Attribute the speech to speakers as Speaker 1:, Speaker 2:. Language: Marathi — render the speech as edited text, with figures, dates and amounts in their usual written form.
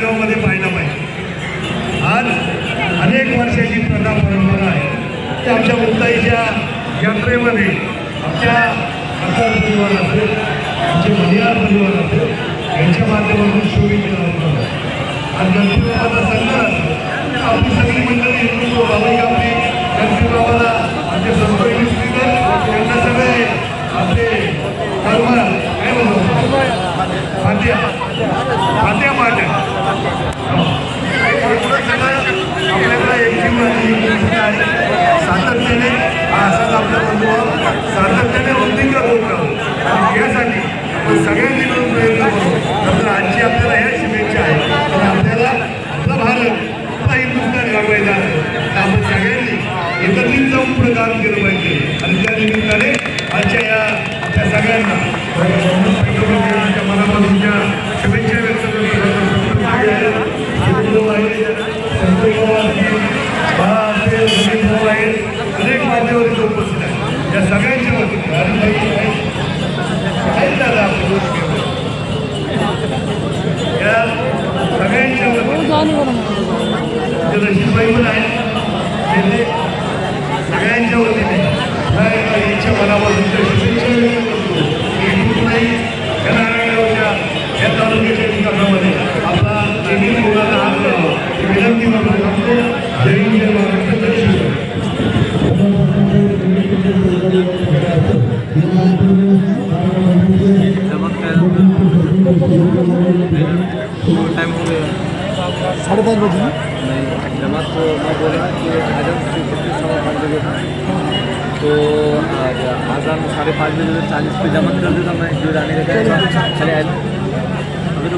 Speaker 1: नारायणगावमध्ये पाहायला पाहिजे. आज अनेक वर्षाची प्रथा परंपरा आहे की आमच्या मुक्ताईच्या यात्रेमध्ये आमच्या आमदार परिवार असेल, आमचे मर्याद परिवार असेल, यांच्या माध्यमातून शोभित आज गणपतीबाबाचा संघ आपली सगळी मंडळी हिंदू बाबाई आपली गणपतीबाबाला आमचे संस्कृती स्पीकर यांना सगळे आपले परवा काय म्हणतो फात्या फात्या पाट्या आपल्याला एक सातत्याने असाच आपला बंधुभाव सातत्याने वृद्धिंगत होत राहू. यासाठी आपण सगळ्यांनी मिळून प्रयत्न करू. तर आजची आपल्याला ह्या शुभेच्छा आहे तर आपल्याला आपला भारत आपला हिंदुस्थान घडवायचा असेल तर आपण सगळ्यांनी एकत्रित जाऊन पुढे काम केलं पाहिजे. आणि त्या निमित्ताने आजच्या या आपल्या सगळ्यांना मनापासूनच्या शुभेच्छा व्यक्त करतो. अनेक मान्यवर उपस्थित आहेत. या सगळ्यांच्या वतीने या सगळ्यांच्या वतीने रशीदबाई पण आहेत त्यांनी सगळ्यांच्या वतीने यांच्या मनापासूनच्या शुभेच्छा व्यक्त करतो. नाही या नारायणगावच्या या तालुक्याच्या विकासामध्ये आपला नेहमी मुलाला हात लावा ही विनंती मला सांगतो. जय हिंद जय महाराष्ट्र जय शिवराय.
Speaker 2: टाइम हो गया 5:30 बजे नहीं जमात तो मैं बोले ना कि आजम 5:30 बजे था तो आज़ान 5:30 बजे 40 पे जमा कर देता मैं जो जाने का चले आए अभी तो